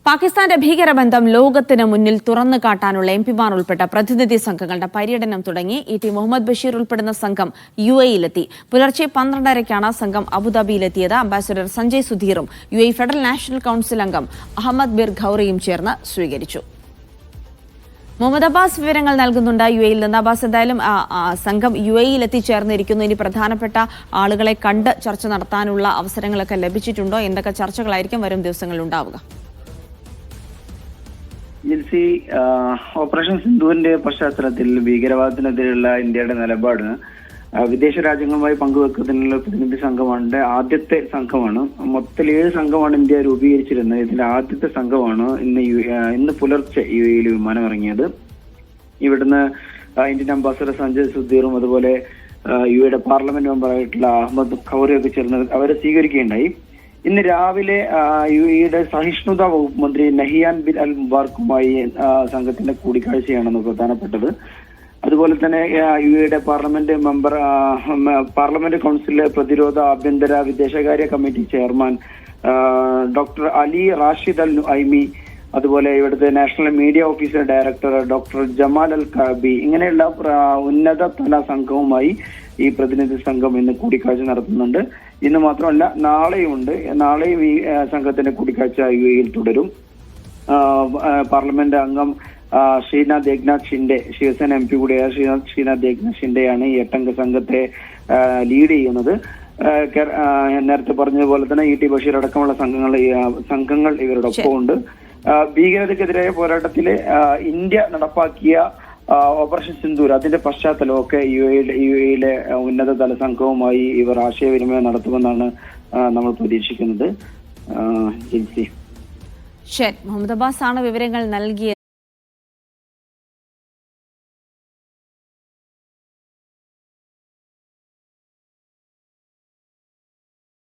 പാകിസ്ഥാന്റെ ഭീകരബന്ധം ലോകത്തിന് മുന്നിൽ തുറന്നു കാട്ടാനുള്ള എംപിമാർ ഉൾപ്പെട്ട പ്രതിനിധി സംഘങ്ങളുടെ പര്യടനം തുടങ്ങി. ടി മുഹമ്മദ് ബഷീർ ഉൾപ്പെടുന്ന സംഘം UAE-യിലെത്തി. പുലർച്ചെ 12:30-ക്കാണ് സംഘം അബുദാബിയിലെത്തിയത്. അംബാസിഡർ സഞ്ജയ് സുധീറും UAE ഫെഡറൽ നാഷണൽ കൌൺസിൽ അംഗം അഹമ്മദ് ബിർ ഖൌറിയും ചേർന്ന് സ്വീകരിച്ചു. മുഹമ്മദ് അബ്ബാസ് വിവരങ്ങൾ നൽകുന്നുണ്ട് UAE-യിൽ നിന്ന്. അബ്ബാസ്, എന്തായാലും സംഘം UAE-യിൽ എത്തിച്ചേർന്നിരിക്കുന്നു. ഇനി പ്രധാനപ്പെട്ട ആളുകളെ കണ്ട് ചർച്ച നടത്താനുള്ള അവസരങ്ങളൊക്കെ ലഭിച്ചിട്ടുണ്ടോ? എന്തൊക്കെ ചർച്ചകളായിരിക്കും വരും ദിവസങ്ങളിൽ ഉണ്ടാവുക? ജിൽസി, ഓപ്പറേഷൻ സിന്ധുവിന്റെ പശ്ചാത്തലത്തിൽ ഭീകരവാദത്തിനെതിരെയുള്ള ഇന്ത്യയുടെ നിലപാട് വിദേശ രാജ്യങ്ങളുമായി പങ്കുവെക്കുന്നതിനുള്ള പ്രതിനിധി സംഘമാണ് ആദ്യത്തെ സംഘമാണ്. മൊത്തത്തിൽ 7 സംഘമാണ് ഇന്ത്യ രൂപീകരിച്ചിരുന്നത്. ഇതിന്റെ ആദ്യത്തെ സംഘമാണ് ഇന്ന് പുലർച്ചെ UAE-യിൽ വിമാനം ഇറങ്ങിയത്. ഇവിടുന്ന് ഇന്ത്യൻ അംബാസഡർ സഞ്ജയ് സുധീറും അതുപോലെ UAE-യുടെ പാർലമെന്റ് മെമ്പറായിട്ടുള്ള അഹമ്മദ് ഖൌറിയൊക്കെ ചേർന്ന് അവരെ സ്വീകരിക്കുകയുണ്ടായി. ഇന്ന് രാവിലെ UAE-യുടെ സഹിഷ്ണുതാ വകുപ്പ് മന്ത്രി നഹിയാൻ ബിൻ അൽ മുബാറക്കുമായി സംഘത്തിന്റെ കൂടിക്കാഴ്ചയാണെന്ന് പ്രധാനപ്പെട്ടത്. അതുപോലെ തന്നെ UAE-യുടെ പാർലമെന്റ് മെമ്പർ, പാർലമെന്റ് കൗൺസിലിലെ പ്രതിരോധ, ആഭ്യന്തര, വിദേശകാര്യ committee chairman doctor Ali Rashid Al Nuaimi, അതുപോലെ ഇവിടുത്തെ national media officer director doctor Jamal Al Kaabi, ഇങ്ങനെയുള്ള ഉന്നത തല സംഘവുമായി ഈ പ്രതിനിധി സംഘം ഇന്ന് കൂടിക്കാഴ്ച നടത്തുന്നുണ്ട്. ഇന്ന് മാത്രമല്ല, നാളെയുണ്ട്. നാളെയും ഈ സംഘത്തിന്റെ കൂടിക്കാഴ്ച UAE-യിൽ തുടരും. പാർലമെന്റ് അംഗം ശ്രീനാഥ് ഏക്നാഥ് ഷിൻഡെ, ശിവസേന MP കൂടിയായ ശ്രീനാഥ് ഏക്നാഥ് ഷിൻഡെയാണ് ഈ 8 അംഗ സംഘത്തെ ലീഡ് ചെയ്യുന്നത്. നേരത്തെ പറഞ്ഞതുപോലെ തന്നെ ടി ബഷീർ അടക്കമുള്ള സംഘങ്ങൾ ഇവരുടെ ഒപ്പമുണ്ട്. ഭീകരതയ്ക്കെതിരായ പോരാട്ടത്തില് ഇന്ത്യ നടപ്പാക്കിയ ഓപ്പറേഷൻ സിന്ദൂർ, അതിന്റെ പശ്ചാത്തലമൊക്കെ UAE-യിലെ ഉന്നതതല സംഘവുമായി ഇവർ ആശയവിനിമയം നടത്തുമെന്നാണ് നമ്മൾ പ്രതീക്ഷിക്കുന്നത്. ശരി, മുഹമ്മദ് അബ്ബാസ് ആണ് വിവരങ്ങൾ നൽകിയത്.